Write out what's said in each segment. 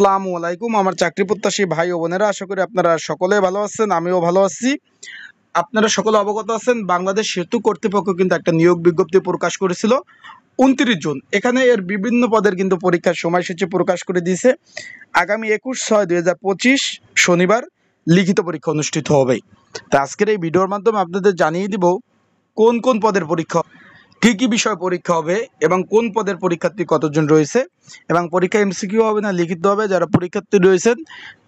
আসসালামু আলাইকুম আমার চাকরি প্রত্যাশী ভাই ও বোনেরা, আশা করি আপনারা সকলে ভালো আছেন। আমিও ভালো আছি। আপনারা সকলে অবগত আছেন, বাংলাদেশ সেতু কর্তৃপক্ষ কিন্তু একটা নিয়োগ বিজ্ঞপ্তি প্রকাশ করেছিল 29 জুন। এখানে এর বিভিন্ন পদের কিন্তু পরীক্ষার সময়সূচি প্রকাশ করে দিয়েছে। আগামী 21/6/2025 শনিবার লিখিত পরীক্ষা অনুষ্ঠিত হবে। তা আজকের এই ভিডিওর মাধ্যমে আপনাদের জানিয়ে দিব কোন কোন পদের পরীক্ষা, কি কি বিষয় পরীক্ষা হবে এবং কোন পদের পরীক্ষার্থী কতজন রয়েছে, এবং পরীক্ষা এমসিকিউ হবে না লিখিত হবে, যারা পরীক্ষার্থী রয়েছেন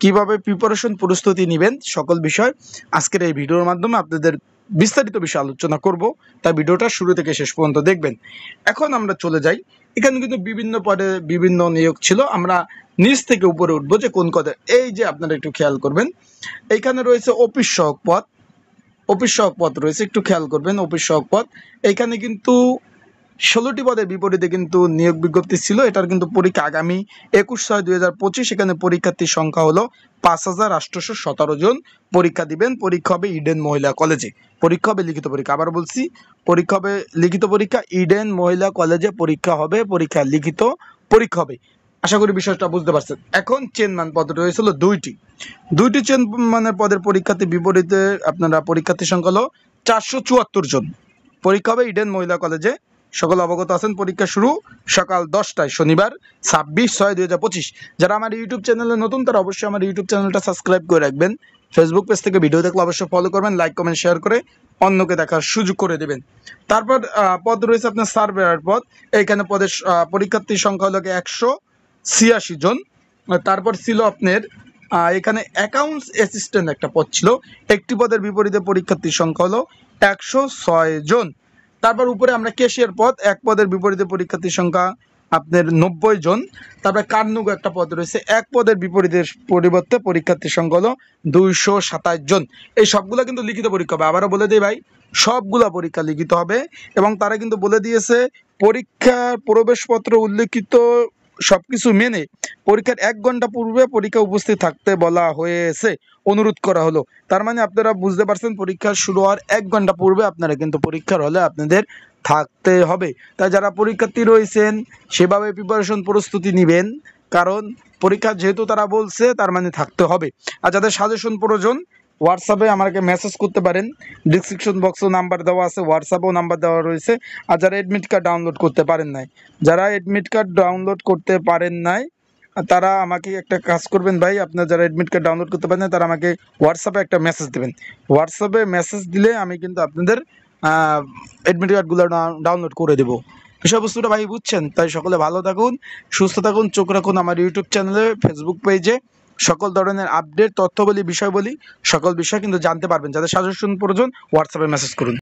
কিভাবে প্রিপারেশন প্রস্তুতি নেবেন, সকল বিষয় আজকের এই ভিডিওর মাধ্যমে আপনাদের বিস্তারিত বিষয় আলোচনা করব। তাই ভিডিওটা শুরু থেকে শেষ পর্যন্ত দেখবেন। এখন আমরা চলে যাই। এখানে কিন্তু বিভিন্ন পদে বিভিন্ন নিয়োগ ছিল। আমরা নিচ থেকে উপরে উঠবো যে কোন পদে। এই যে আপনারা একটু খেয়াল করবেন, এইখানে রয়েছে অফিস সহক পদ। অফিস সহক পদ রয়েছে, একটু খেয়াল করবেন অফিস সহক পদ। এইখানে কিন্তু 16টি পদের বিপরীতে কিন্তু নিয়োগ বিজ্ঞপ্তি ছিল। এটার কিন্তু পরীক্ষা আগামী 21/6/2025। এখানে পরীক্ষার্থীর সংখ্যা হলো 5,817 জন পরীক্ষা দিবেন। পরীক্ষা হবে ইডেন মহিলা কলেজে। পরীক্ষা হবে লিখিত পরীক্ষা, আবার বলছি পরীক্ষা হবে লিখিত পরীক্ষা, ইডেন মহিলা কলেজে পরীক্ষা হবে, পরীক্ষা লিখিত পরীক্ষা হবে। আশা করি বিষয়টা বুঝতে পারছেন। এখন চেয়ারম্যান পদ রয়েছিল দুইটি চেয়ারম্যানের পদের পরীক্ষার্থী বিপরীতে আপনারা পরীক্ষার্থীর সংখ্যা হলো 474 জন। পরীক্ষা হবে ইডেন মহিলা কলেজে। সকল অবগত আছেন। পরীক্ষা শুরু সকাল 10টায় শনিবার 26/6/2025। যারা আমার ইউটিউব চ্যানেলে নতুন তারা অবশ্যই আমার ইউটিউব চ্যানেলটা সাবস্ক্রাইব করে রাখবেন। ফেসবুক পেজ থেকে ভিডিও দেখলে অবশ্যই ফলো করবেন, লাইক কমেন্ট শেয়ার করে অন্যকে দেখার সুযোগ করে দেবেন। তারপর পদ রয়েছে আপনার সার্ভেয়ার পদ। এইখানে পদের পরীক্ষার্থীর সংখ্যা হলো 186 জন। তারপর ছিল আপনার এখানে অ্যাকাউন্টস অ্যাসিস্ট্যান্ট একটা পদ ছিল। একটি পদের বিপরীতে পরীক্ষার্থীর সংখ্যা হলো 106 জন। তারপর উপরে আমরা ক্যাশিয়ার পদ, এক পদের বিপরীতে পরীক্ষার্থীর সংখ্যা আপনার 90 জন। তারপরে কার্নুগ একটা পদ রয়েছে, এক পদের বিপরীতের পরিবর্তে পরীক্ষার্থীর সংখ্যা হলো 227 জন। এই সবগুলো কিন্তু লিখিত পরীক্ষা হবে। আবারও বলে দিই ভাই, সবগুলা পরীক্ষা লিখিত হবে। এবং তারা কিন্তু বলে দিয়েছে পরীক্ষার প্রবেশপত্র উল্লেখিত সবকিছু মেনে পরীক্ষার 1 ঘন্টা পূর্বে পরীক্ষা উপস্থিত থাকতে বলা হয়েছে, অনুরোধ করা হলো। তার মানে আপনারা বুঝতে পারছেন, পরীক্ষা শুরু হওয়ার 1 ঘন্টা পূর্বে আপনারা কিন্তু পরীক্ষার হলে আপনাদের থাকতে হবে। তাই যারা পরীক্ষার্থী রয়েছেন সেভাবে প্রিপারেশন প্রস্তুতি নেবেন, কারণ পরীক্ষা যেহেতু তারা বলছে তার মানে থাকতে হবে। আর যাদের সাজেশন প্রয়োজন হোয়াটসঅ্যাপে আমাকে মেসেজ করতে পারেন। ডিসক্রিপশন বক্সেও নাম্বার দেওয়া আছে, হোয়াটসঅ্যাপেও নাম্বার দেওয়া রয়েছে। আর যারা অ্যাডমিট কার্ড ডাউনলোড করতে পারেন নাই, তারা আমাকে একটা কাজ করবেন ভাই, আপনার যারা অ্যাডমিট কার্ড ডাউনলোড করতে পারেন তারা আমাকে হোয়াটসঅ্যাপে একটা মেসেজ দেবেন। হোয়াটসঅ্যাপে মেসেজ দিলে আমি কিন্তু আপনাদের অ্যাডমিট কার্ডগুলো ডাউনলোড করে দেবো। বিষয়বস্তুটা ভাই বুঝছেন? তাই সকলে ভালো থাকুন, সুস্থ থাকুন, চোখ রাখুন আমার ইউটিউব চ্যানেলে, ফেসবুক পেজে। সকল ধরনের আপডেট তথ্য বলি, বিষয় বলি, সকল বিষয় কিন্তু জানতে পারবেন। যাদের সাজেশন প্রয়োজন হোয়াটসঅ্যাপে মেসেজ করুন।